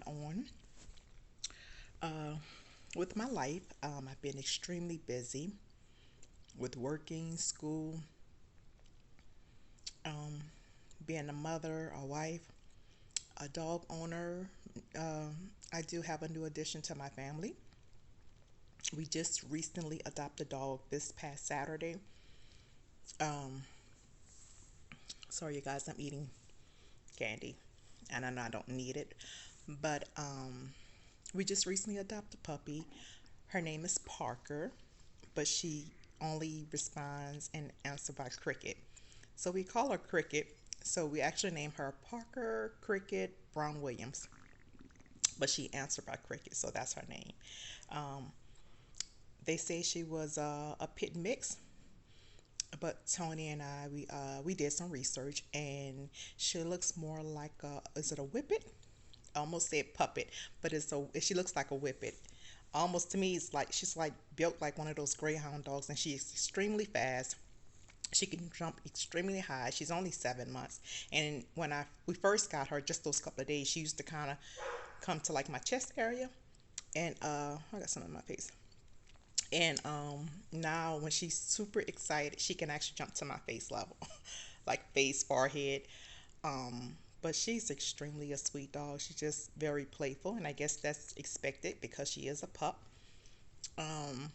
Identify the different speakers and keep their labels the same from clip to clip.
Speaker 1: going on uh, with my life. I've been extremely busy with working, school, um, being a mother, a wife, a dog owner. I do have a new addition to my family. We just recently adopted a dog this past Saturday. Um, Sorry, you guys, I'm eating candy, and I know I don't need it, but we just recently adopted a puppy. Her name is Parker, but she only responds and answers by Cricket. So we call her Cricket. So we actually named her Parker Cricket Brown Williams, but she answered by Cricket, so that's her name. Um, they say she was a pit mix, but Tony and we did some research, and she looks more like a, is it a whippet? I almost said puppet, but she looks like a whippet. Almost to me, it's like she's like built like one of those greyhound dogs, and she's extremely fast. She can jump extremely high. She's only 7 months, and when I we first got her, just those couple of days, she used to kind of come to like my chest area, and I got some in my face. And now when she's super excited, she can actually jump to my face level, like face, forehead. But she's extremely a sweet dog. She's just very playful, and I guess that's expected because she is a pup. Um,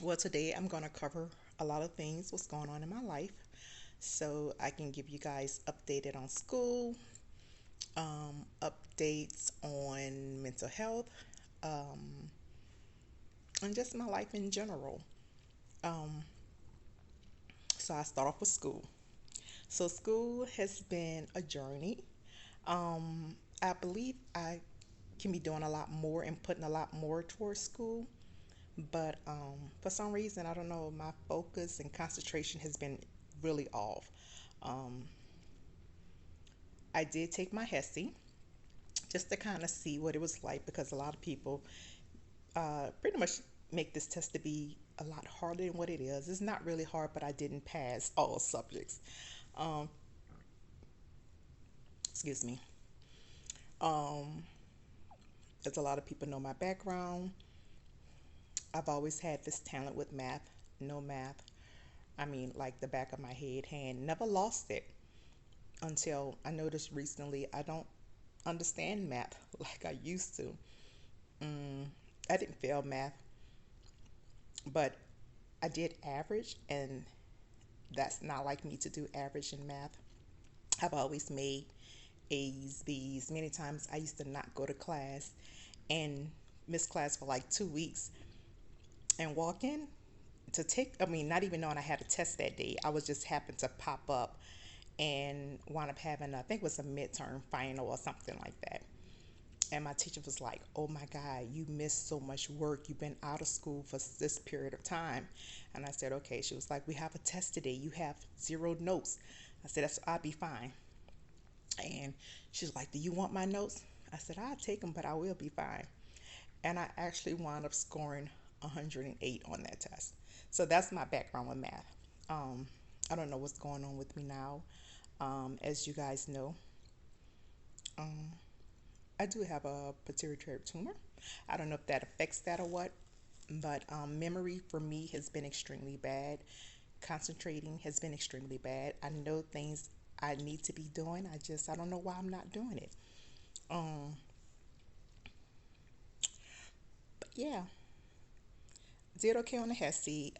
Speaker 1: well, today I'm going to cover a lot of things, what's going on in my life, so I can give you guys updated on school, updates on mental health, um, and just my life in general. Um, so I start off with school. So school has been a journey. I believe I can be doing a lot more and putting a lot more towards school, but for some reason, I don't know, my focus and concentration has been really off. Um, I did take my HESI just to kind of see what it was like because a lot of people pretty much make this test to be a lot harder than what it is. It's not really hard, but I didn't pass all subjects. Um, Excuse me. Um, as a lot of people know my background, I've always had this talent with math, no math. I mean, like the back of my head, hand, never lost it until I noticed recently I don't understand math like I used to. Mm, I didn't fail math, but I did average, and that's not like me to do average in math. I've always made A's, B's. Many times I used to not go to class and miss class for like 2 weeks and walk in to take, I mean, not even knowing I had a test that day. I was just happened to pop up and wound up having, I think it was a midterm final or something like that. And my teacher was like, "Oh my God, you missed so much work. You've been out of school for this period of time." And I said, "Okay." She was like, "We have a test today. You have zero notes." I said, "That's, I'll be fine." And she's like, "Do you want my notes?" I said, "I'll take them, but I will be fine." And I actually wound up scoring 108 on that test. So that's my background with math. Um, I don't know what's going on with me now. As you guys know, um, I do have a pituitary tumor. I don't know if that affects that or what, but memory for me has been extremely bad. Concentrating has been extremely bad. I know things I need to be doing. I don't know why I'm not doing it. Um, but yeah, did okay on the HESI.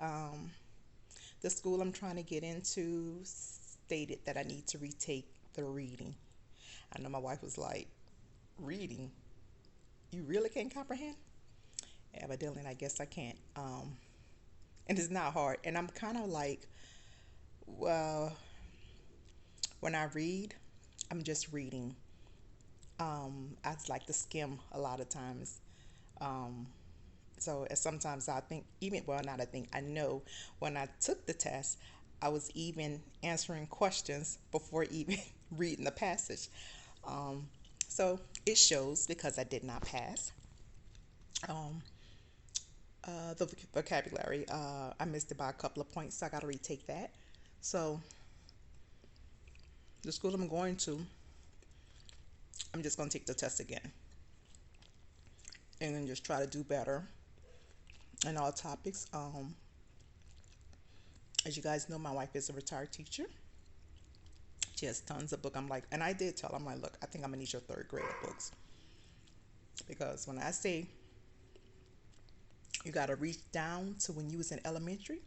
Speaker 1: The school I'm trying to get into stated that I need to retake the reading. I know my wife was like, "Reading? You really can't comprehend?" Evidently, I guess I can't. And it's not hard. And I'm kind of like, well, when I read, I'm just reading. I like to skim a lot of times. Um, so sometimes I think, even, well, not I think, I know when I took the test, I was even answering questions before even reading the passage. Um, so it shows because I did not pass. Um, the vocabulary, I missed it by a couple of points, so I got to retake that. So the school I'm going to, I'm just going to take the test again and then just try to do better in all topics. As you guys know, my wife is a retired teacher. She has tons of books. I'm like, and I did tell her, I'm like, look, I think I'm gonna need your third grade books because when I say you gotta reach down to when you was in elementary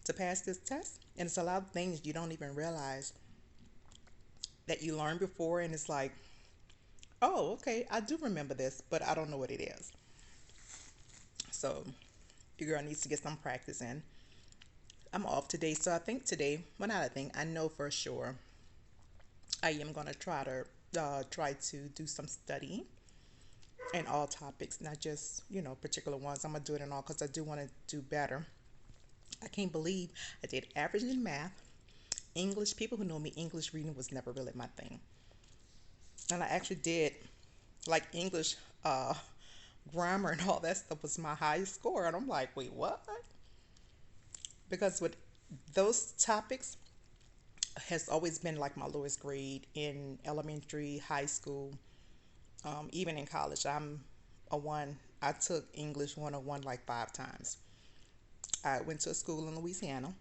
Speaker 1: to pass this test, and it's a lot of things you don't even realize that you learned before, and it's like, oh, okay, I do remember this, but I don't know what it is. So your girl needs to get some practice in. I'm off today, so I think today, well, not I think, I know for sure I am gonna try to do some studying in all topics, not just particular ones. I'm gonna do it in all because I do want to do better. I can't believe I did average in math, English. People who know me, English reading was never really my thing, and I actually did like English grammar and all that stuff was my highest score, and I'm like, wait, what? Because with those topics has always been like my lowest grade in elementary, high school, even in college. I'm a one. I took English 101 like 5 times. I went to a school in Louisiana,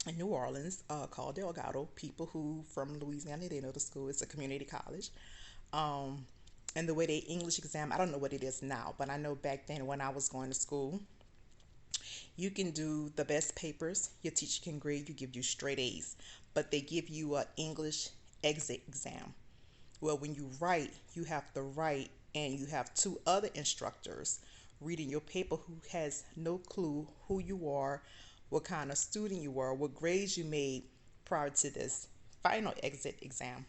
Speaker 1: in New Orleans, called Delgado. People who from Louisiana, they know the school. It's a community college. Um, and the way they English exam, I don't know what it is now, but I know back then when I was going to school, you can do the best papers. Your teacher can grade you, give you straight A's, but they give you a English exit exam. Well, when you write, you have to write, and you have two other instructors reading your paper who has no clue who you are, what kind of student you were, what grades you made prior to this final exit exam.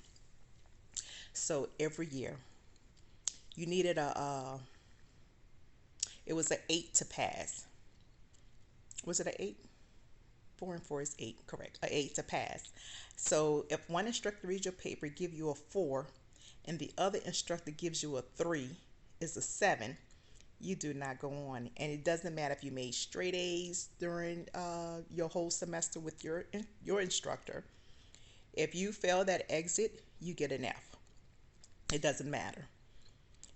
Speaker 1: So every year, you needed it was an 8 to pass. Was it an 8? 4 and 4 is 8, correct? A 8 to pass. So if one instructor reads your paper, give you a 4, and the other instructor gives you a 3, is a 7, you do not go on. And it doesn't matter if you made straight A's during your whole semester with your instructor. If you fail that exit, you get an F. It doesn't matter.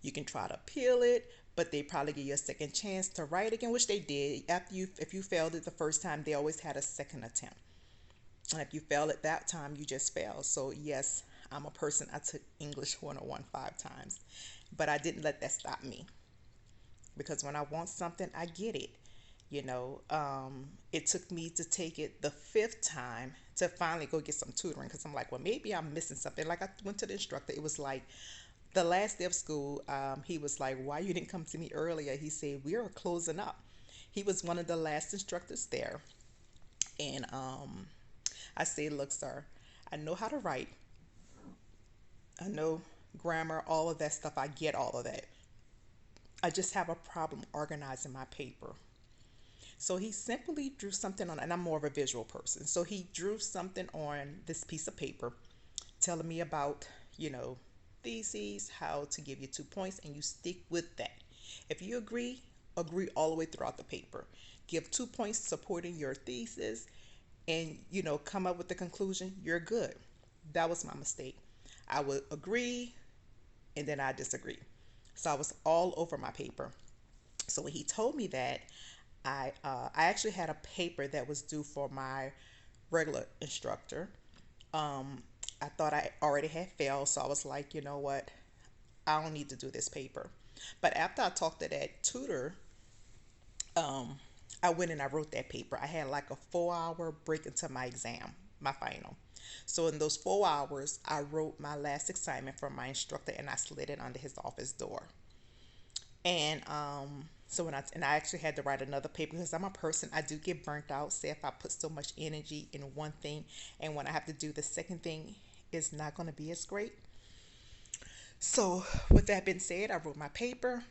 Speaker 1: You can try to appeal it, but they probably give you a second chance to write again, which they did. If you failed it the first time, they always had a second attempt. And if you fail it that time, you just fail. So yes, I'm a person. I took English 101 5 times, but I didn't let that stop me because when I want something, I get it. It took me to take it the fifth time to finally go get some tutoring because I'm like, well, maybe I'm missing something. Like I went to the instructor. It was like the last day of school. He was like, why you didn't come to me earlier? He said, we are closing up. He was one of the last instructors there. And I said, look, sir, I know how to write. I know grammar, all of that stuff. I get all of that. I just have a problem organizing my paper. So he simply drew something on, and I'm more of a visual person. So he drew something on this piece of paper telling me about, theses, how to give you 2 points, and you stick with that. If you agree all the way throughout the paper. Give 2 points supporting your thesis and, come up with the conclusion, you're good. That was my mistake. I would agree and then I disagree. So I was all over my paper. So when he told me that, I actually had a paper that was due for my regular instructor. Um, I thought I already had failed, so I was like, you know what? I don't need to do this paper. But after I talked to that tutor, um, I went and I wrote that paper. I had like a 4 hour break into my exam, my final. So in those 4 hours, I wrote my last assignment for my instructor and I slid it under his office door. And so I actually had to write another paper because I'm a person, I do get burnt out. Say if I put so much energy in one thing and when I have to do the second thing, it's not going to be as great. So with that being said, I wrote my paper.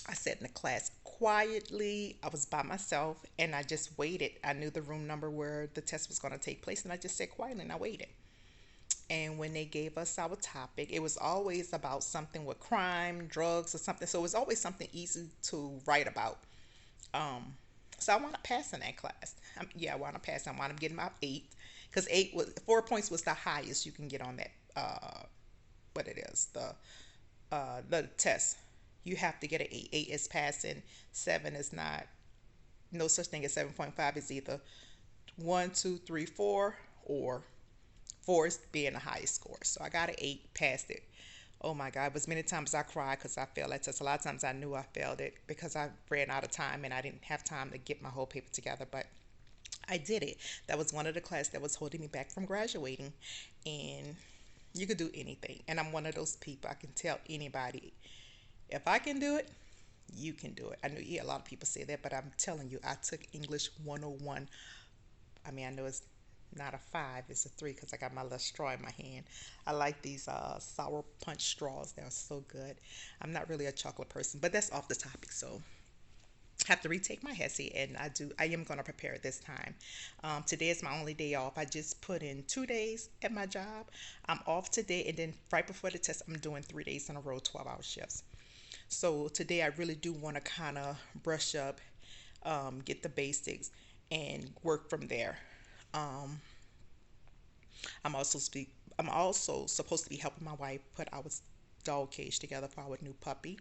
Speaker 1: I sat in the class quietly. I was by myself and I just waited. I knew the room number where the test was going to take place and I just sat quietly and I waited. And when they gave us our topic, it was always about something with crime, drugs, or something. So it was always something easy to write about. Um, so I wound up passing that class. Yeah, I wound up passing. I wound up getting my 8 because 4 points was the highest you can get on that what it is, the test. You have to get an 8. 8 is passing. 7 is not. No such thing as 7.5. Is either 1, 2, 3, 4, or 4 is being the highest score. So I got an 8, passed it. Oh my God, it was many times I cried because I failed that test. A lot of times I knew I failed it because I ran out of time and I didn't have time to get my whole paper together. But I did it. That was one of the classes that was holding me back from graduating. And you could do anything. And I'm one of those people. I can tell anybody, if I can do it, you can do it. I know a lot of people say that, but I'm telling you, I took English 101. I mean, I know it's not a 5, it's a 3 because I got my little straw in my hand. I like these sour punch straws. They're so good. I'm not really a chocolate person, but that's off the topic. So I have to retake my HESI, and I am going to prepare this time. Today is my only day off. I just put in 2 days at my job. I'm off today, and then right before the test, I'm doing 3 days in a row, 12-hour shifts. So today I really do want to kind of brush up, get the basics, and work from there. Um, I'm also speak. I'm also supposed to be helping my wife put our dog cage together for our new puppy.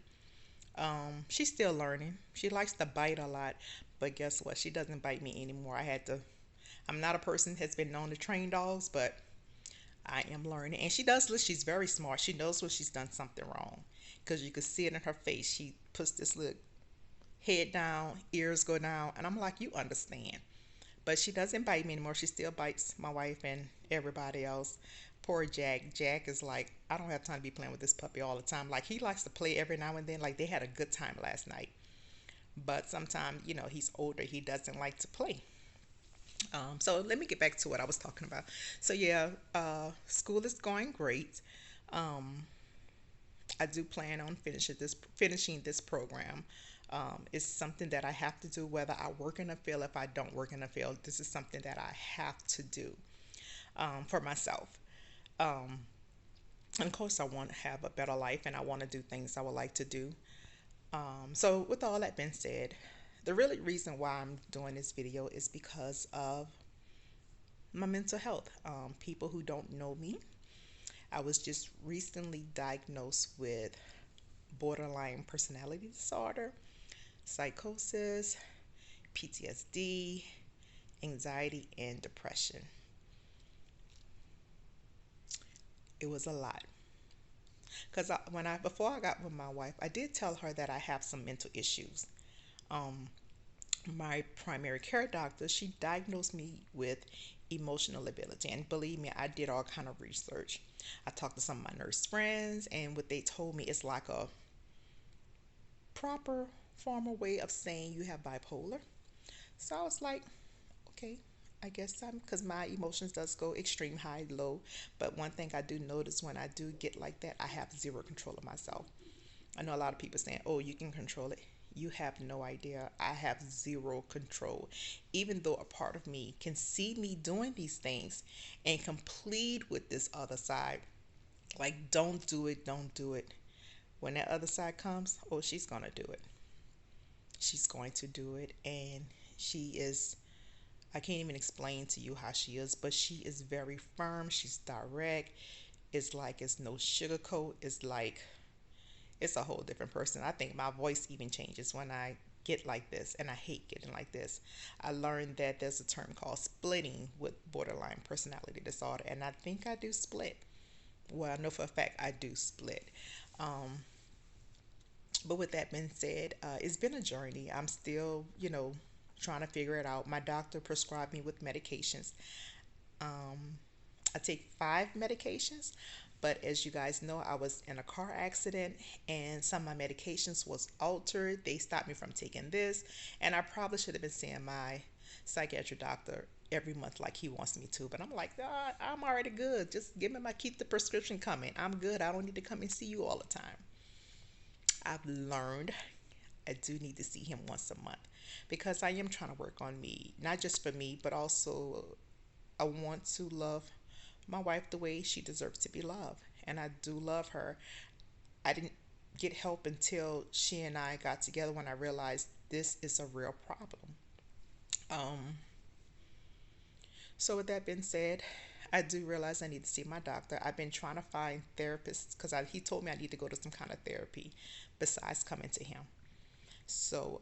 Speaker 1: She's still learning. She likes to bite a lot, but guess what? She doesn't bite me anymore. I had to. I'm not a person that's been known to train dogs, but I am learning. And she does. She's very smart. She knows when she's done something wrong, because you can see it in her face. She puts this little head down, ears go down, and I'm like, you understand. But she doesn't bite me anymore. She still bites my wife and everybody else. Poor Jack. Jack is like, I don't have time to be playing with this puppy all the time. Like, he likes to play every now and then. Like, they had a good time last night. But sometimes, he's older. He doesn't like to play. So let me get back to what I was talking about. So yeah, school is going great. Um, I do plan on finishing this program. It's something that I have to do whether I work in a field. If I don't work in a field, this is something that I have to do, for myself. Um, and of course, I want to have a better life and I want to do things I would like to do. So, with all that being said, the really reason why I'm doing this video is because of my mental health. People who don't know me, I was just recently diagnosed with borderline personality disorder, psychosis, PTSD, anxiety, and depression. It was a lot. Because when I before I got with my wife, I did tell her that I have some mental issues. Um, my primary care doctor, she diagnosed me with emotional ability, and believe me, I did all kind of research. I talked to some of my nurse friends, and what they told me is like a proper formal way of saying you have bipolar. So I was like, okay, I guess I'm, because my emotions does go extreme high, low. But one thing I do notice when I do get like that, I have zero control of myself. I know a lot of people saying, oh, you can control it. You have no idea. I have zero control. Even though a part of me can see me doing these things and complete with this other side, like, don't do it, don't do it. When that other side comes, oh, she's going to do it. She's going to do it. And she is, I can't even explain to you how she is, but she is very firm. She's direct. It's like it's no sugarcoat. It's like it's a whole different person. I think my voice even changes when I get like this, and I hate getting like this. I learned that there's a term called splitting with borderline personality disorder, and I think I do split. Well, I know for a fact I do split. Um, but with that being said, it's been a journey. I'm still, trying to figure it out. My doctor prescribed me with medications. Um, I take 5 medications, but as you guys know, I was in a car accident and some of my medications was altered. They stopped me from taking this, and I probably should have been seeing my psychiatric doctor every month like he wants me to. But I'm like, "Ah, I'm already good. Just keep the prescription coming. I'm good. I don't need to come and see you all the time." I've learned I do need to see him once a month because I am trying to work on me, not just for me, but also I want to love my wife the way she deserves to be loved. And I do love her. I didn't get help until she and I got together when I realized this is a real problem. Um, so, with that being said, I do realize I need to see my doctor. I've been trying to find therapists because he told me I need to go to some kind of therapy besides coming to him. So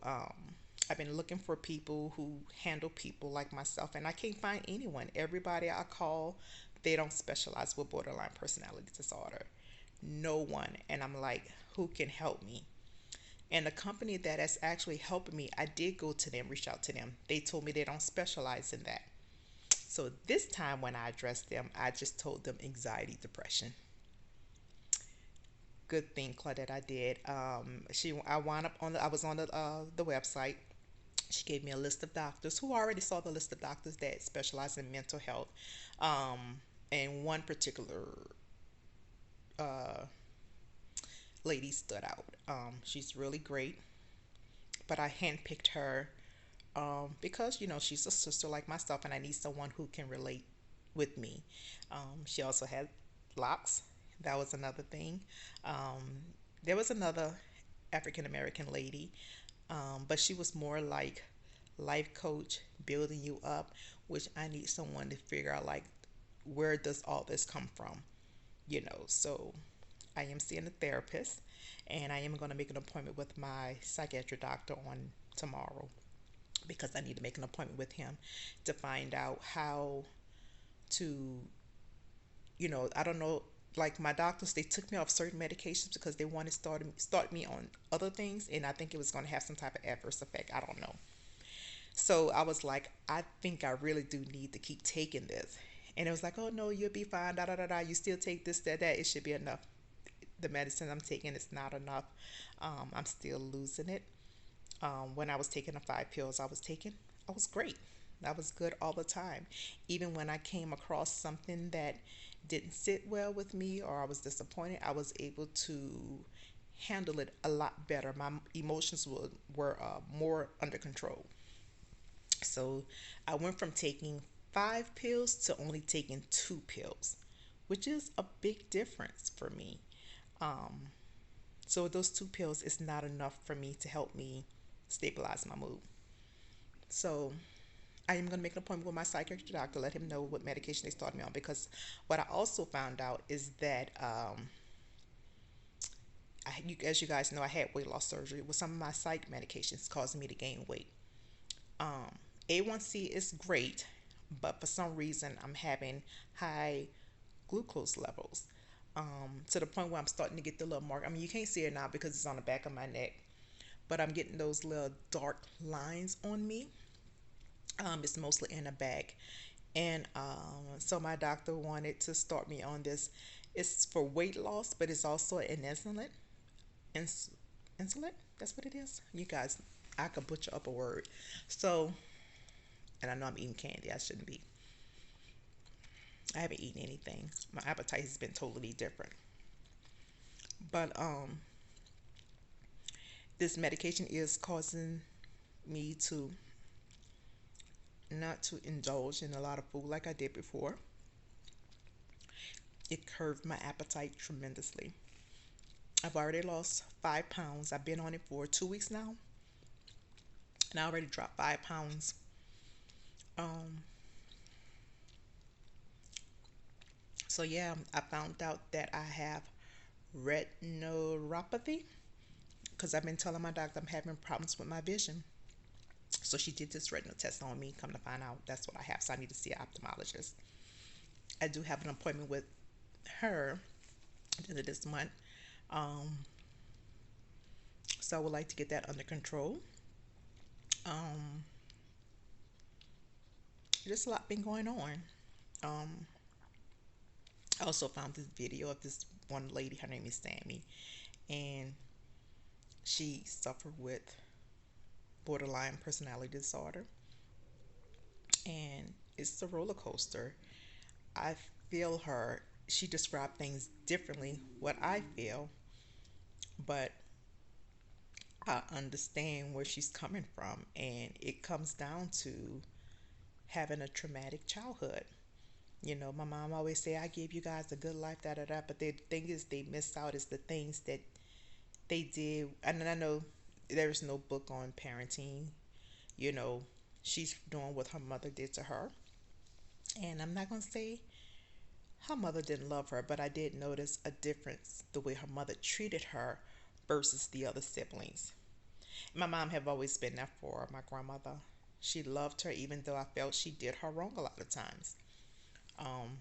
Speaker 1: I've been looking for people who handle people like myself, and I can't find anyone. Everybody I call, they don't specialize with borderline personality disorder. No one. And I'm like, who can help me? And the company that is actually helping me, I did go to them, reach out to them. They told me they don't specialize in that. So this time when I addressed them, I just told them anxiety, depression. Good thing, Claudette, I did. I wound up on I was on the website. She gave me a list of doctors who already saw the list of doctors that specialize in mental health. Um, and one particular uh, lady stood out. She's really great, but I handpicked her because she's a sister like myself, and I need someone who can relate with me. She also had locks. That was another thing. Um, there was another African American lady, but she was more like life coach, building you up, which I need someone to figure out like where does all this come from, So I am seeing a therapist, and I am going to make an appointment with my psychiatric doctor on tomorrow because I need to make an appointment with him to find out how to, I don't know. Like my doctors, they took me off certain medications because they wanted to start me on other things, and I think it was going to have some type of adverse effect. I don't know. So I was like, I think I really do need to keep taking this. And it was like, oh no, you'll be fine. Da da da da. You still take this, that, that. It should be enough. The medicine I'm taking is not enough. I'm still losing it. When I was taking the 5 pills I was great. I was good all the time. Even when I came across something that didn't sit well with me or I was disappointed, I was able to handle it a lot better. My emotions were more under control. So I went from taking 5 pills to only taking 2 pills, which is a big difference for me. Um, so those 2 pills is not enough for me to help me stabilize my mood. So I am going to make an appointment with my psychiatric doctor, let him know what medication they started me on. Because what I also found out is that, as you guys know, I had weight loss surgery with some of my psych medications causing me to gain weight. A1C is great, but for some reason I'm having high glucose levels, to the point where I'm starting to get the little mark. I mean, you can't see it now because it's on the back of my neck, but I'm getting those little dark lines on me. It's mostly in the back. And so my doctor wanted to start me on this. It's for weight loss, but it's also an insulin. Ins- Insulin? That's what it is. You guys, I could butcher up a word. So, and I know I'm eating candy. I shouldn't be. I haven't eaten anything. My appetite has been totally different. But this medication is causing me to not to indulge in a lot of food like I did before. It curved my appetite tremendously. I've already lost 5 pounds. I've been on it for 2 weeks now, and I already dropped 5 pounds. Um, so yeah, I found out that I have retinopathy because I've been telling my doctor I'm having problems with my vision. So she did this retinal test on me. Come to find out, that's what I have. So I need to see an ophthalmologist. I do have an appointment with her at the end of this month. Um, so I would like to get that under control. Um, just a lot been going on. Um, I also found this video of this one lady. Her name is Sammy, and she suffered with borderline personality disorder, and it's a roller coaster. I feel her. She described things differently what I feel, but I understand where she's coming from, and it comes down to having a traumatic childhood. My mom always say, "I gave you guys a good life, da da da." But the thing is, they miss out is the things that they did. And I know there's no book on parenting. You know, she's doing what her mother did to her, and I'm not gonna say her mother didn't love her, but I did notice a difference the way her mother treated her versus the other siblings. My mom have always been there for my grandmother. She loved her even though I felt she did her wrong a lot of times. Um,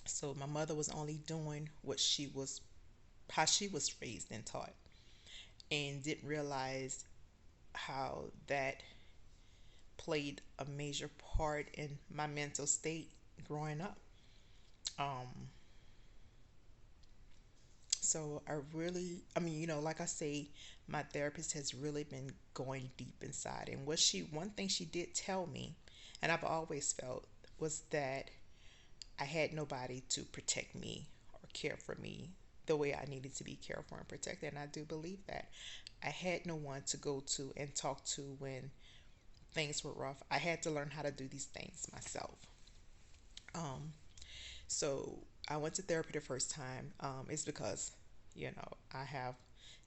Speaker 1: so my mother was only doing what she was how she was raised and taught, and didn't realize how that played a major part in my mental state growing up. Um, so I mean, like I say, my therapist has really been going deep inside. And one thing she did tell me, and I've always felt, was that I had nobody to protect me or care for me the way I needed to be cared for and protected. And I do believe that. I had no one to go to and talk to when things were rough. I had to learn how to do these things myself. Um, so I went to therapy the first time. It's because, I have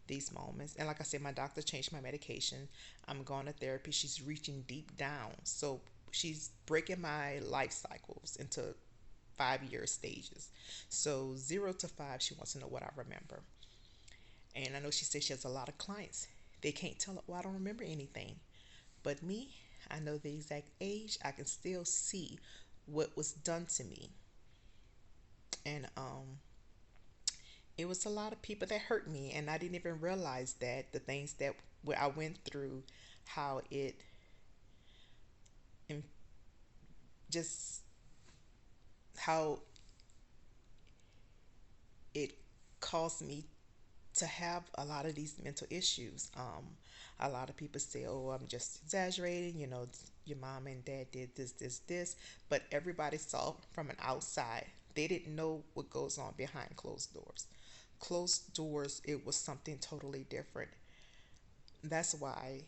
Speaker 1: these moments. And like I said, my doctor changed my medication. I'm going to therapy. She's reaching deep down. So she's breaking my life cycles into 5 year stages. So 0 to 5, she wants to know what I remember. And I know she says she has a lot of clients. They can't tell her, well, I don't remember anything. But me, I know the exact age. I can still see what was done to me. And it was a lot of people that hurt me, and I didn't even realize that the things that I went through, how it and just how it caused me to have a lot of these mental issues. A lot of people say, "Oh, I'm just exaggerating." Your mom and dad did this, this, this, but everybody saw from an outside. They didn't know what goes on behind closed doors. Closed doors, it was something totally different. That's why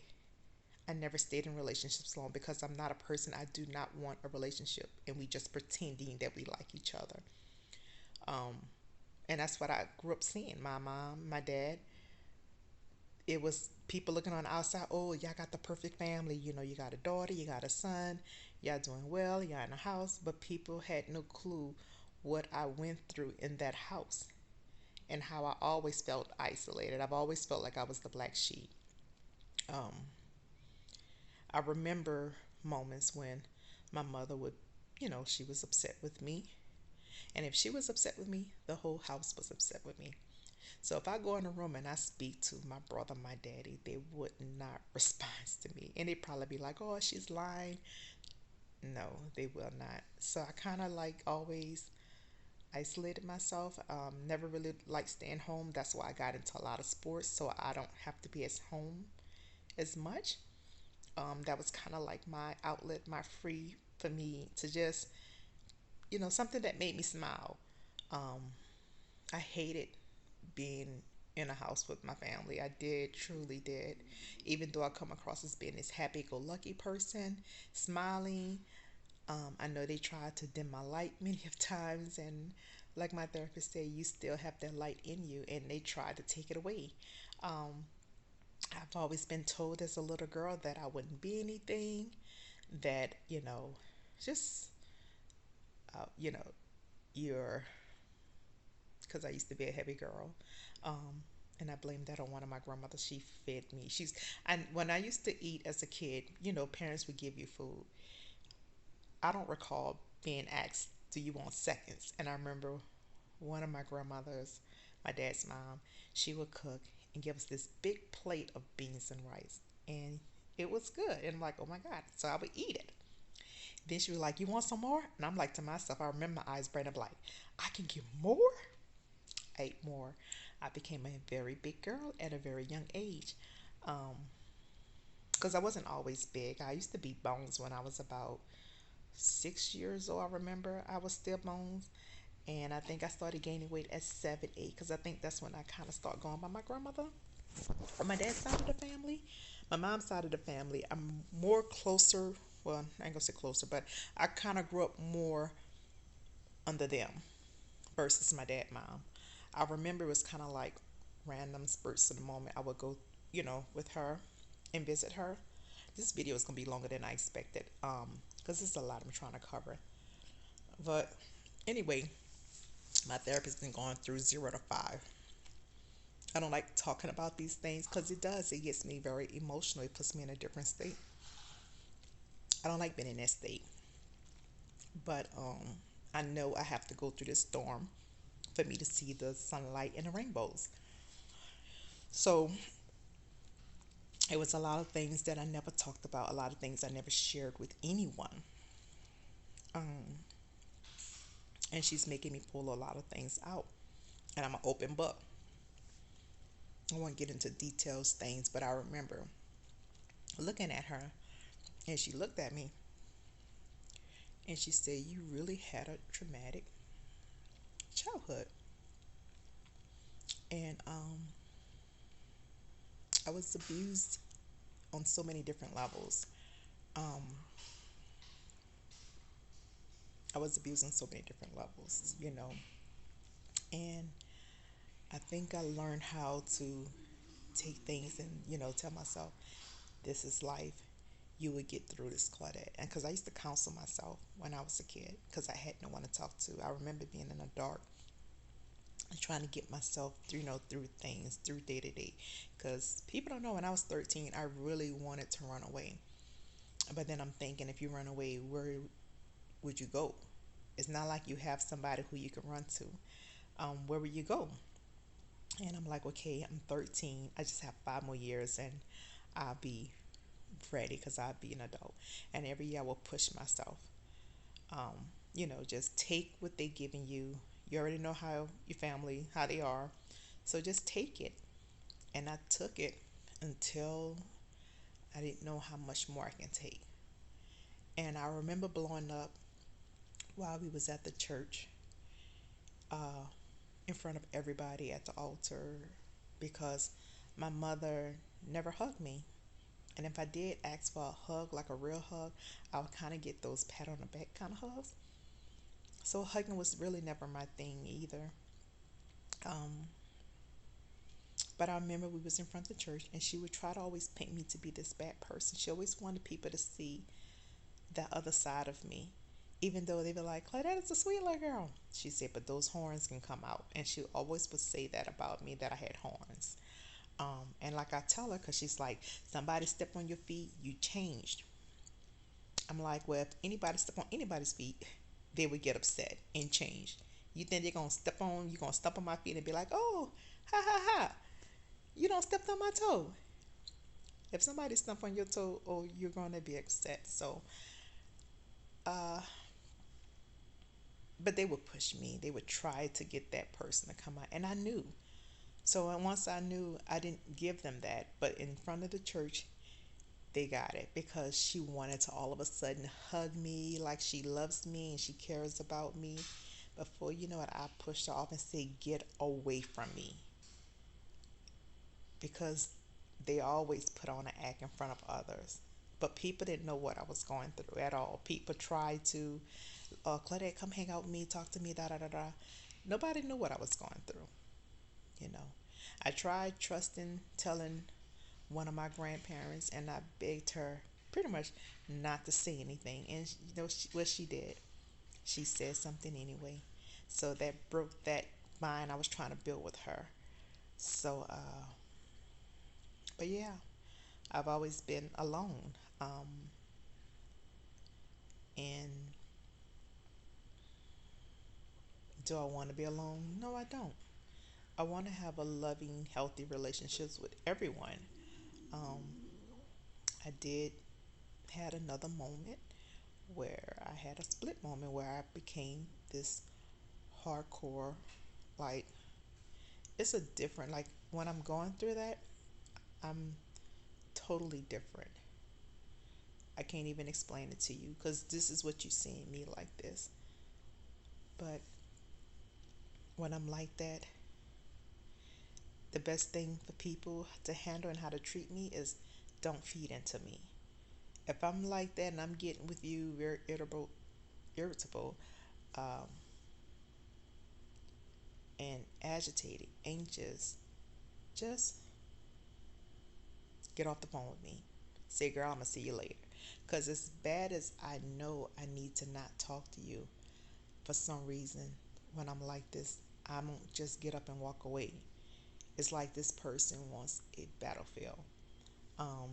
Speaker 1: I never stayed in relationships long, because I'm not a person. I do not want a relationship and we just pretending that we like each other. Um, and that's what I grew up seeing. My mom, my dad, it was people looking on the outside. Oh, y'all got the perfect family. You got a daughter, you got a son, y'all doing well, y'all in a house. But people had no clue what I went through in that house and how I always felt isolated. I've always felt like I was the black sheep. Um, I remember moments when my mother would, she was upset with me. And if she was upset with me, the whole house was upset with me. So if I go in a room and I speak to my brother, my daddy, they would not respond to me. And they'd probably be like, oh, she's lying. No, they will not. So I kind of like always isolated myself. Never really liked staying home. That's why I got into a lot of sports, so I don't have to be as home as much. That was kind of like my outlet, my free for me to just, something that made me smile. Um, I hated being in a house with my family. I did, truly did. Even though I come across as being this happy go lucky person, smiling. I know they tried to dim my light many of times, and like my therapist said, you still have that light in you, and they tried to take it away. Um, I've always been told as a little girl that I wouldn't be anything, that, just, you know, you're, because I used to be a heavy girl. And I blame that on one of my grandmothers. She fed me. And when I used to eat as a kid, parents would give you food. I don't recall being asked, do you want seconds? And I remember one of my grandmothers, my dad's mom, she would cook and give us this big plate of beans and rice. And it was good. And I'm like, oh my God. So I would eat it. Then she was like, you want some more? And I'm like to myself, I remember my eyes bright up like, I can get more? I ate more. I became a very big girl at a very young age. Because I wasn't always big. I used to be bones when I was about 6 years old. I remember I was still bones. And I think I started gaining weight at 7, 8, because I think that's when I kind of started going by my grandmother. On my dad's side of the family, my mom's side of the family, I'm more closer. Well, I ain't gonna say closer, but I kind of grew up more under them versus my dad, mom. I remember it was kind of like random spurts of the moment. I would go, with her and visit her. This video is gonna be longer than I expected, because there's a lot I'm trying to cover. But Anyway, my therapist been going through 0 to 5. I don't like talking about these things because it does. It gets me very emotional. It puts me in a different state. I don't like being in that state. But I know I have to go through this storm for me to see the sunlight and the rainbows. So it was a lot of things that I never talked about, a lot of things I never shared with anyone. Um, and she's making me pull a lot of things out. And I'm an open book. I won't get into details, things, but I remember looking at her and she looked at me and she said, "You really had a traumatic childhood." And I was abused on so many different levels. Um, I was abused on so many different levels. And I think I learned how to take things and, tell myself, this is life. You would get through this, Claudette. And because I used to counsel myself when I was a kid because I had no one to talk to. I remember being in the dark and trying to get myself through, through things, through day to day. Because people don't know, when I was 13, I really wanted to run away. But then I'm thinking, if you run away, where would you go? It's not like you have somebody who you can run to. Where would you go? And I'm like, okay, I'm 13. I just have 5 more years and I'll be ready because I'll be an adult. And every year I will push myself. Just take what they're giving you. You already know how your family, how they are. So just take it. And I took it until I didn't know how much more I can take. And I remember blowing up while we was at the church, uh, in front of everybody at the altar, because my mother never hugged me. And if I did ask for a hug, like a real hug, I would kind of get those pat on the back kind of hugs. So hugging was really never my thing either. Um, but I remember we was in front of the church, and she would try to always paint me to be this bad person. She always wanted people to see that other side of me, even though they were like, "Claudette is a sweet little girl." She said, "But those horns can come out," and she always would say that about me, that I had horns. And like I tell her, because she's like, "Somebody step on your feet, you changed." I'm like, well, if anybody step on anybody's feet, they would get upset and change. You think they're gonna you gonna step on my feet and be like, "Oh, ha ha ha, you don't step on my toe." If somebody stomp on your toe, oh, you're gonna be upset. So, uh, but they would push me. They would try to get that person to come out, and I knew. So once I knew, I didn't give them that. But in front of the church, they got it because she wanted to all of a sudden hug me like she loves me and she cares about me. Before you know it, I pushed her off and said, "Get away from me." Because they always put on an act in front of others. But people didn't know what I was going through at all. People tried to, Claudette, come hang out with me, talk to me, da da da da. Nobody knew what I was going through, you know. I tried trusting, telling one of my grandparents, and I begged her pretty much not to say anything. And what she did, she said something anyway. So that broke that bond I was trying to build with her. So, but yeah, I've always been alone. And do I want to be alone? No, I don't. I want to have a loving, healthy relationships with everyone. Um, I did had another moment where I had a split moment where I became this hardcore, like, it's a different, like, when I'm going through that, I'm totally different. I can't even explain it to you because this is what you see in me, like this. But when I'm like that, the best thing for people to handle and how to treat me is don't feed into me. If I'm like that and I'm getting with you very irritable, um, and agitated, anxious, just get off the phone with me. Say, "Girl, I'm gonna see you later." Because as bad as I know I need to not talk to you, for some reason, when I'm like this, I don't just get up and walk away. It's like this person wants a battlefield. Um,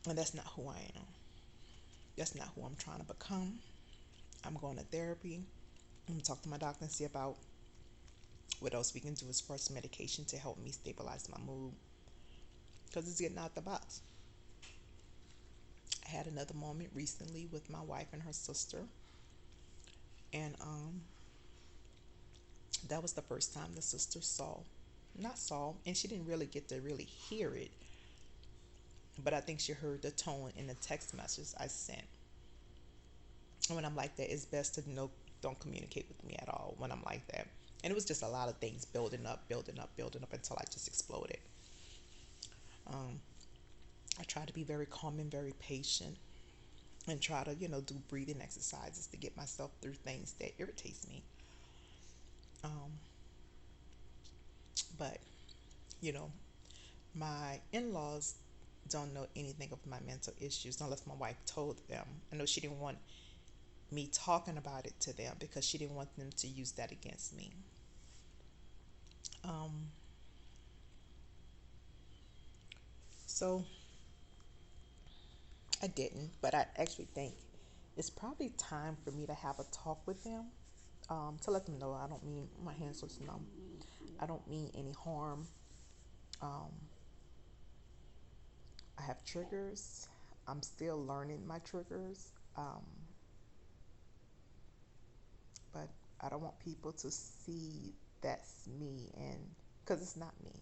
Speaker 1: and that's not who I am. That's not who I'm trying to become. I'm going to therapy. I'm going to talk to my doctor and see about what else we can do as far as medication to help me stabilize my mood because it's getting out the box. I had another moment recently with my wife and her sister, and that was the first time the sister not saw, and she didn't really get to really hear it, but I think she heard the tone in the text message I sent. And when I'm like that, it's best to know don't communicate with me at all when I'm like that. And it was just a lot of things building up, building up, building up until I just exploded. Um, I try to be very calm and very patient and try to, do breathing exercises to get myself through things that irritates me. Um, but, you know, my in-laws don't know anything of my mental issues unless my wife told them. I know she didn't want me talking about it to them because she didn't want them to use that against me. Um, so I didn't, but I actually think it's probably time for me to have a talk with them, to let them know I don't mean my hands was numb. I don't mean any harm. Um, I have triggers. I'm still learning my triggers, but I don't want people to see that's me, and because it's not me.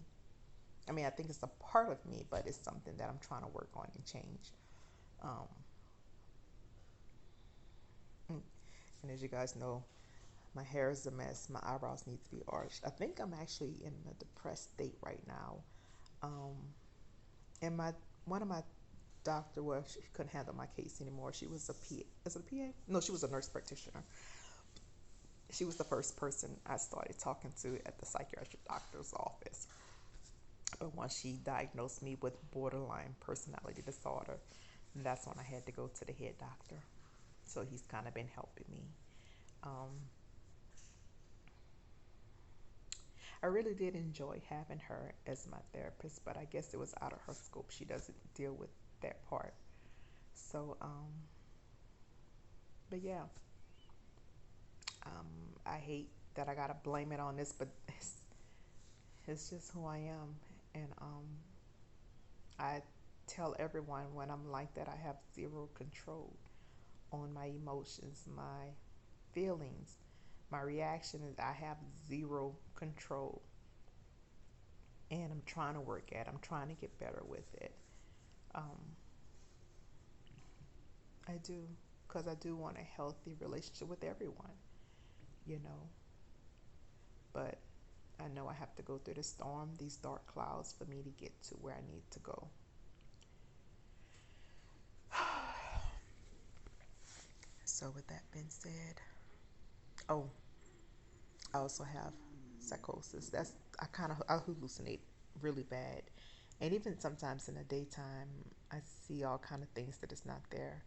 Speaker 1: I mean, I think it's a part of me, but it's something that I'm trying to work on and change. Um, and as you guys know, my hair is a mess. My eyebrows need to be arched. I think I'm actually in a depressed state right now. Um, and my one of my doctor, well, she couldn't handle my case anymore. She was a PA. Is it a PA? No, she was a nurse practitioner. She was the first person I started talking to at the psychiatric doctor's office. But once she diagnosed me with borderline personality disorder, that's when I had to go to the head doctor. So he's kind of been helping me. Um, I really did enjoy having her as my therapist, but I guess it was out of her scope. She doesn't deal with that part. So, but yeah, I hate that I gotta blame it on this, but it's just who I am. And I tell everyone when I'm like that, I have zero control on my emotions, my feelings, my reaction is I have zero control. And I'm trying to work at it. I'm trying to get better with it. Um, I do, because I do want a healthy relationship with everyone, you know. But I know I have to go through the storm, these dark clouds, for me to get to where I need to go. So, with that being said, oh, I also have psychosis. I hallucinate really bad, and even sometimes in the daytime, I see all kind of things that is not there.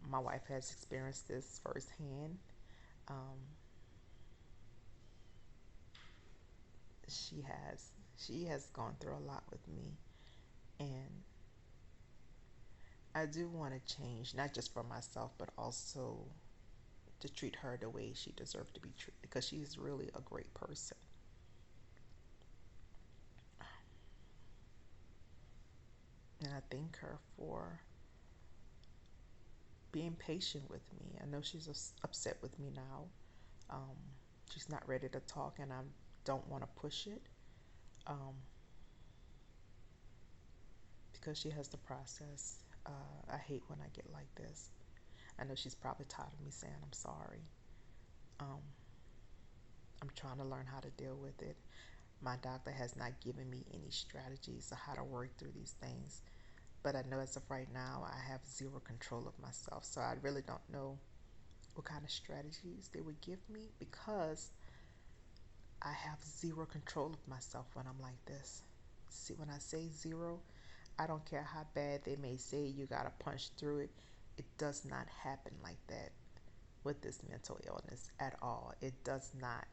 Speaker 1: My wife has experienced this firsthand. Um, she has she has gone through a lot with me, and I do want to change, not just for myself, but also to treat her the way she deserves to be treated because she's really a great person. And I thank her for being patient with me. I know she's upset with me now. Um, she's not ready to talk, and I don't want to push it, um, because she has the process. I hate when I get like this. I know she's probably tired of me saying I'm sorry. Um, I'm trying to learn how to deal with it. My doctor has not given me any strategies of how to work through these things. But I know as of right now, I have zero control of myself. So I really don't know what kind of strategies they would give me because I have zero control of myself when I'm like this. See, when I say zero, I don't care how bad they may say you gotta punch through it. It does not happen like that with this mental illness at all. It does not.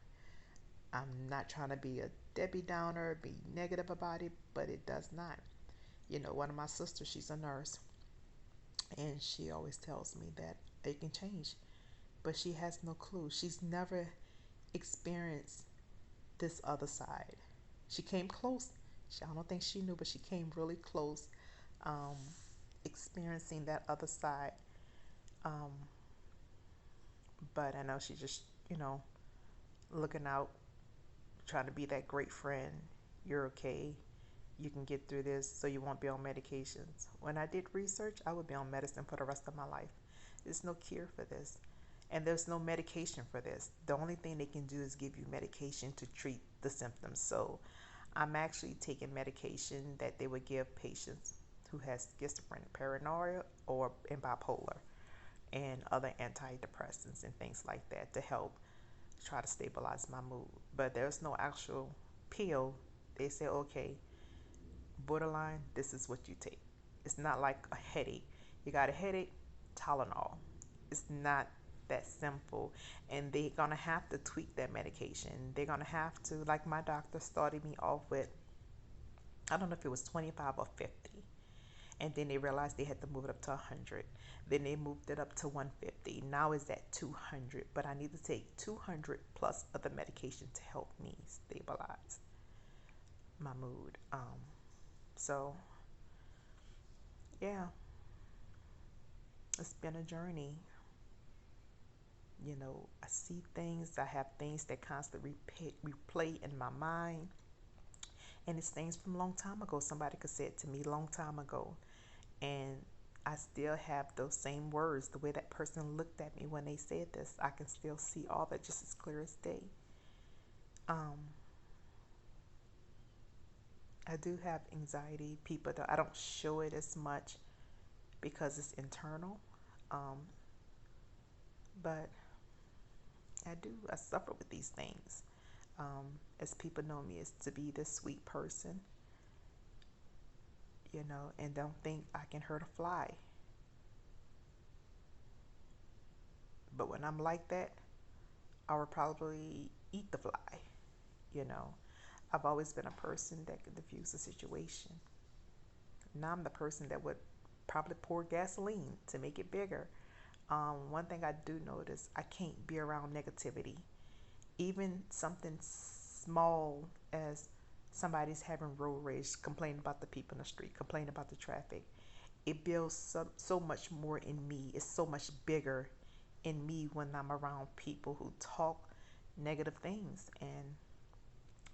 Speaker 1: I'm not trying to be a Debbie Downer, be negative about it, but it does not. One of my sisters, she's a nurse, and she always tells me that it can change, but she has no clue. She's never experienced this other side. She came close. I don't think she knew, but she came really close, um, experiencing that other side. Um, but I know she just, looking out, trying to be that great friend. You're okay. You can get through this so you won't be on medications. When I did research, I would be on medicine for the rest of my life. There's no cure for this. And there's no medication for this. The only thing they can do is give you medication to treat the symptoms. So I'm actually taking medication that they would give patients who has schizophrenic, paranoia, or in bipolar, and other antidepressants and things like that to help try to stabilize my mood. But there's no actual pill. They say, okay, borderline, this is what you take. It's not like a headache. You got a headache, Tylenol. It's not that simple. And they're going to have to tweak that medication. They're going to have to, like my doctor started me off with, I don't know if it was 25 or 50. And then they realized they had to move it up to 100. Then they moved it up to 150. Now it's at 200. But I need to take 200 plus other medication to help me stabilize my mood. So, yeah, it's been a journey. I see things, I have things that constantly replay in my mind. And it's things from a long time ago. Somebody could say it to me a long time ago. And I still have those same words. The way that person looked at me when they said this, I can still see all that just as clear as day. I do have anxiety. I don't show it as much because it's internal. Um, but I suffer with these things. As people know me, is to be this sweet person, and don't think I can hurt a fly. But when I'm like that, I would probably eat the fly, you know. I've always been a person that could diffuse a situation. Now I'm the person that would probably pour gasoline to make it bigger. One thing I do notice, I can't be around negativity. Even something small as somebody's having road rage, complaining about the people in the street, complaining about the traffic, it builds so much more in me. It's so much bigger in me when I'm around people who talk negative things. And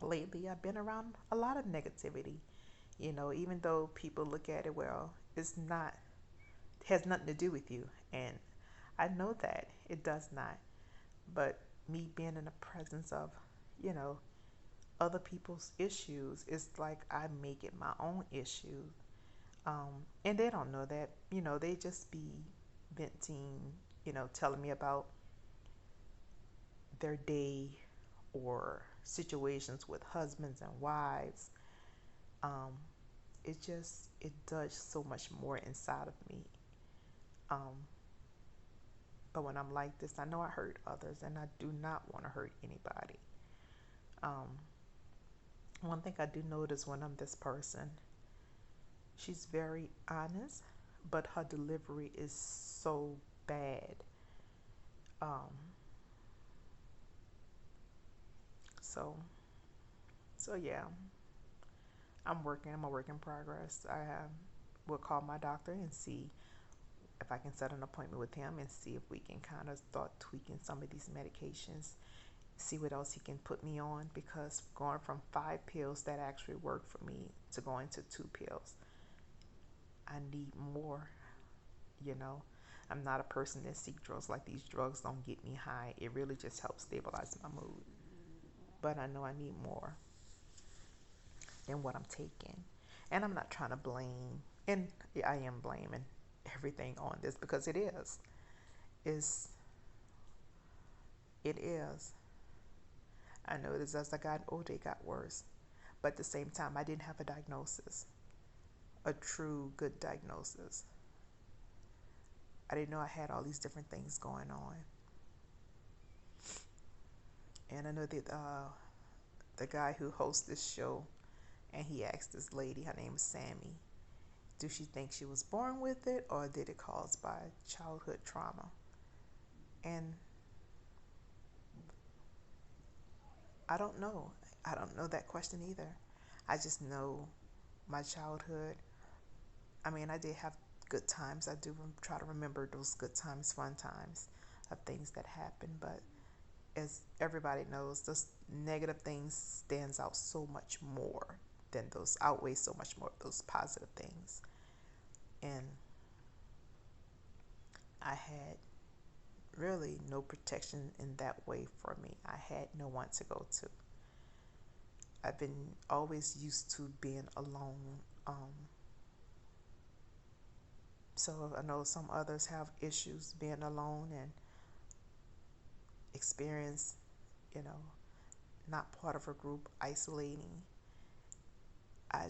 Speaker 1: lately I've been around a lot of negativity, even though people look at it, well, it's not, it has nothing to do with you. And I know that it does not. But me being in the presence of, you know, other people's issues, it's like I make it my own issue. And they don't know that, they just be venting, telling me about their day or situations with husbands and wives. Um, it does so much more inside of me. Um, but when I'm like this, I know I hurt others and I do not want to hurt anybody. Um, One thing I do notice when I'm this person, she's very honest, but her delivery is so bad. Um, so, so yeah, I'm a work in progress. Will call my doctor and see if I can set an appointment with him and see if we can kind of start tweaking some of these medications, see what else he can put me on, because going from 5 pills that actually work for me to going to 2 pills, I need more, you know. I'm not a person that seeks drugs. Like, these drugs don't get me high. It really just helps stabilize my mood. But I know I need more than what I'm taking. And I'm not trying to blame, and I am blaming everything on this because it is. It's, it is. I noticed as I got older, it got worse. But at the same time, I didn't have a diagnosis, a true good diagnosis. I didn't know I had all these different things going on. And I know that the guy who hosts this show, and he asked this lady, her name is Sammy, do she think she was born with it or did it caused by childhood trauma? And I don't know. I don't know that question either. I just know my childhood. I mean, I did have good times. I do try to remember those good times, fun times of things that happened. But as everybody knows, those negative things stands out so much more than those outweigh so much more of those positive things. And I had really no protection in that way for me. I had no one to go to. I've been always used to being alone. So I know some others have issues being alone and experience, you know, not part of a group, isolating. I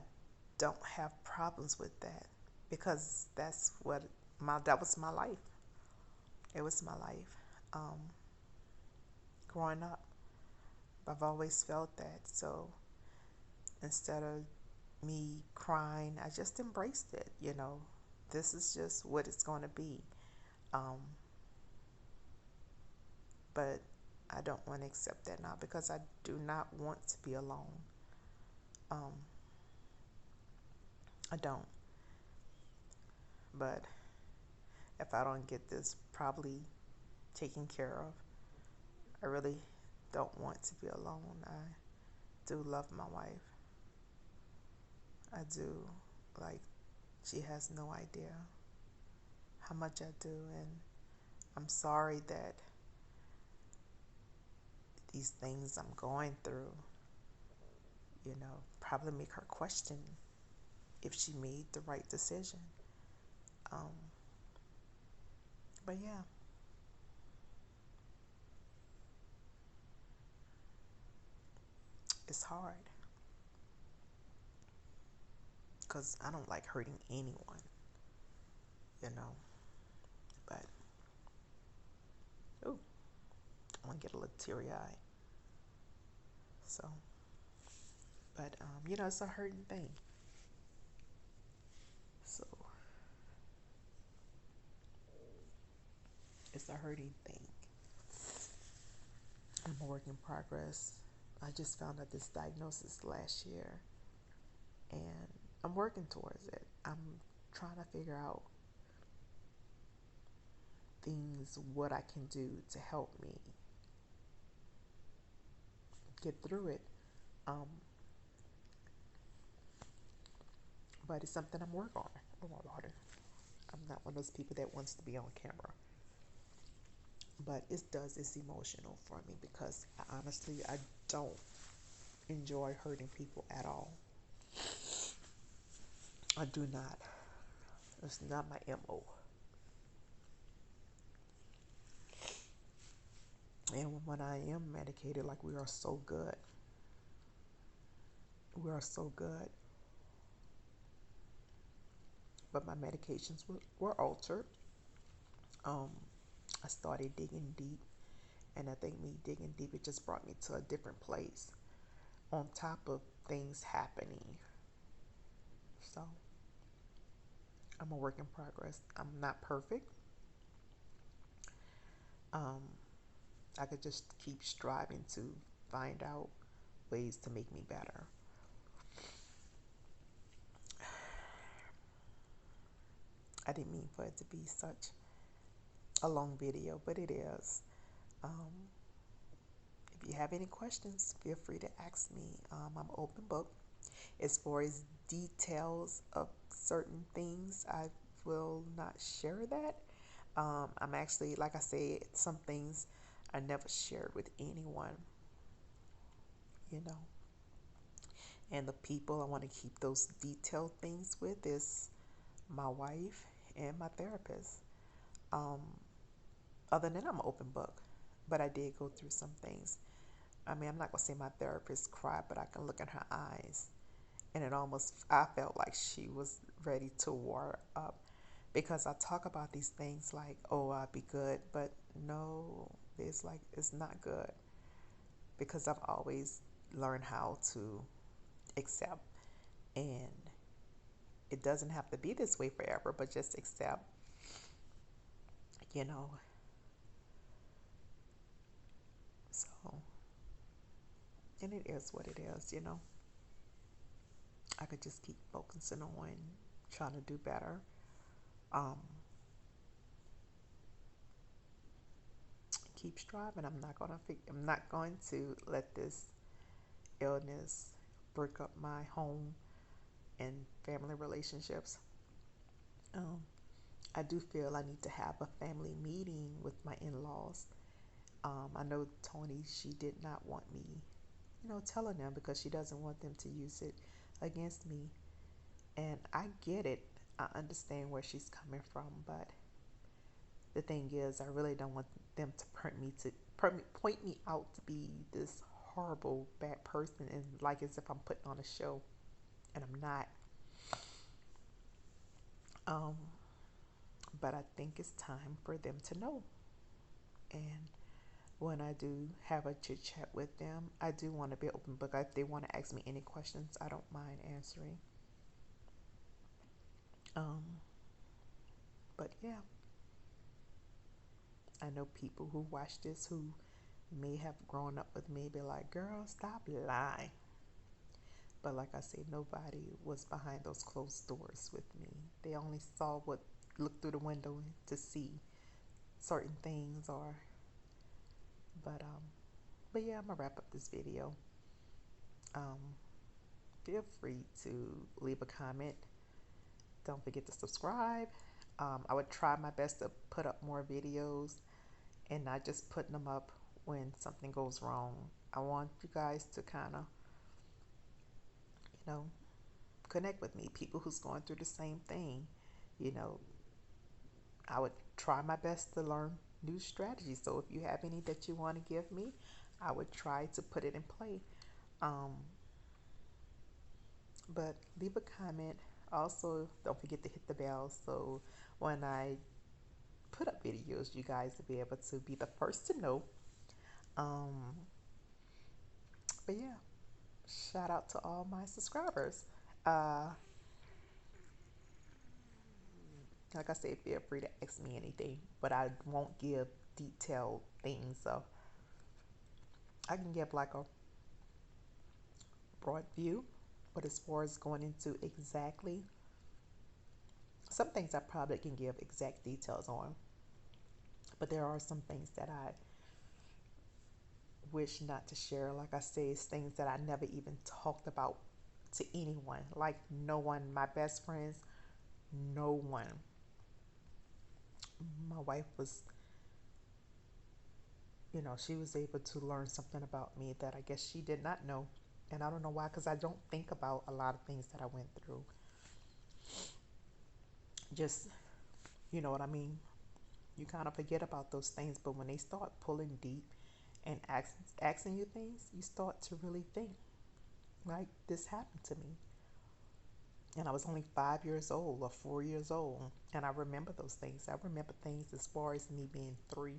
Speaker 1: don't have problems with that because that was my life. It was my life. Um, Growing up, I've always felt that. So instead of me crying, I just embraced it. This is just what it's going to be. Um, but I don't want to accept that now because I do not want to be alone. Um, I don't. But if I don't get this probably taken care of, I really don't want to be alone. I do love my wife. I do. Like, she has no idea how much I do. And I'm sorry that these things I'm going through, probably make her question if she made the right decision. Um, but yeah, it's hard because I don't like hurting anyone, you know. But, ooh, I want to get a little teary eye. So, but, it's a hurting thing. So, it's a hurting thing. I'm a work in progress. I just found out this diagnosis last year, and I'm working towards it. I'm trying to figure out things, what I can do to help me get through it. Um, but it's something I'm working on. Oh my Lord. I'm not one of those people that wants to be on camera. But it's emotional for me because honestly, I don't enjoy hurting people at all. I do not. It's not my MO. And when I am medicated, like we are so good. We are so good. But my medications were altered. Um, I started digging deep, and I think me digging deep, it just brought me to a different place on top of things happening. So I'm a work in progress. I'm not perfect. Um, I could just keep striving to find out ways to make me better. I didn't mean for it to be such a long video, but it is. Um, if you have any questions, feel free to ask me. I'm an open book. As far as details of certain things, I will not share that. I'm actually, like I said, some things I never shared with anyone, you know. And the people I want to keep those detailed things with is my wife and my therapist. Um, Other than that, I'm an open book, but I did go through some things. I mean, I'm not gonna say my therapist cried, but I can look in her eyes, and I felt like she was ready to war up because I talk about these things like, oh, I'll be good, but no, it's not good because I've always learned how to accept, and it doesn't have to be this way forever, but just accept, you know. So, and it is what it is. I could just keep focusing on trying to do better. Um, keep striving. I'm not going to let this illness break up my home and family relationships. Um, I do feel I need to have a family meeting with my in-laws. I know Tony, she did not want me, telling them because she doesn't want them to use it against me. And I get it. I understand where she's coming from, but the thing is, I really don't want them to point me out to be this horrible bad person, and like as if I'm putting on a show, and I'm not. Um, but I think it's time for them to know. And when I do have a chit chat with them, I do want to be open book. If they want to ask me any questions, I don't mind answering. Um, but yeah, I know people who watch this who may have grown up with me be like, girl, stop lying. But like I said, nobody was behind those closed doors with me. They only saw what looked through the window to see certain things or but yeah, I'm gonna wrap up this video. Um Feel free to leave a comment. Don't forget to subscribe. I would try my best to put up more videos and not just putting them up when something goes wrong. I want you guys to kind of, you know, connect with me, people who's going through the same thing. You know, I would try my best to learn new strategies. So if you have any that you want to give me, I would try to put it in play. Um, but leave a comment. Also, don't forget to hit the bell so when I put up videos, you guys will be able to be the first to know. Um, but yeah, shout out to all my subscribers. Uh, like I said, feel free to ask me anything, but I won't give detailed things. So I can give like a broad view, but as far as going into exactly some things, I probably can give exact details on, but there are some things that I wish not to share. Like I say, it's things that I never even talked about to anyone, like no one, my best friends, no one. My wife was, she was able to learn something about me that I guess she did not know. And I don't know why, because I don't think about a lot of things that I went through. Just, you know what I mean? You kind of forget about those things, but when they start pulling deep and asking you things, you start to really think, like, this happened to me. And I was only 5 years old or 4 years old. And I remember those things. I remember things as far as me being 3.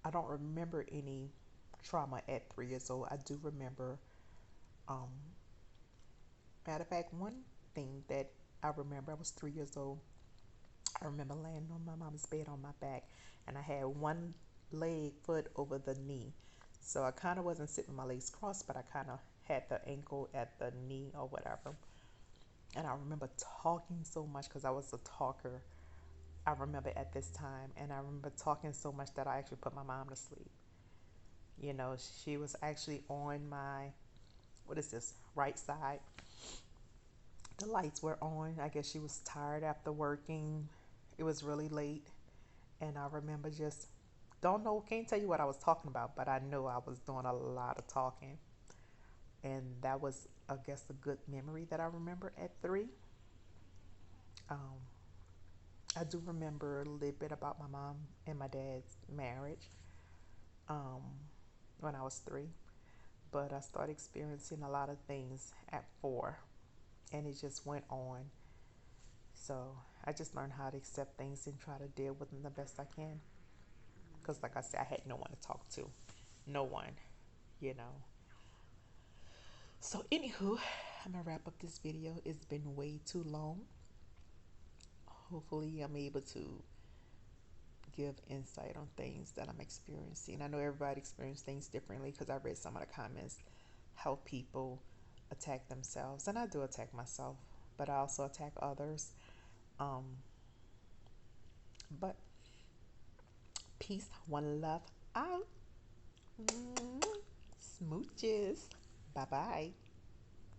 Speaker 1: I don't remember any trauma at 3 years old. I do remember, um, matter of fact, one thing that I remember, I was 3 years old. I remember laying on my mom's bed on my back, and I had one foot over the knee. So I kind of wasn't sitting with my legs crossed, but I kind of had the ankle at the knee or whatever. And I remember talking so much because I was a talker. I remember at this time, and I remember talking so much that I actually put my mom to sleep. She was actually on my, what is this, right side. The lights were on. I guess she was tired after working. It was really late. And I remember just, don't know, can't tell you what I was talking about, but I know I was doing a lot of talking. And that was, I guess, a good memory that I remember at 3. Um, I do remember a little bit about my mom and my dad's marriage, um, when I was 3. but I started experiencing a lot of things at 4, and it just went on. So I just learned how to accept things and try to deal with them the best I can. Because, like I said, I had no one to talk to. No one, you know. So, anywho, I'm going to wrap up this video. It's been way too long. Hopefully, I'm able to give insight on things that I'm experiencing. I know everybody experiences things differently because I read some of the comments how people attack themselves, and I do attack myself, but I also attack others. Um, but peace, one love out. Smooches. Bye bye.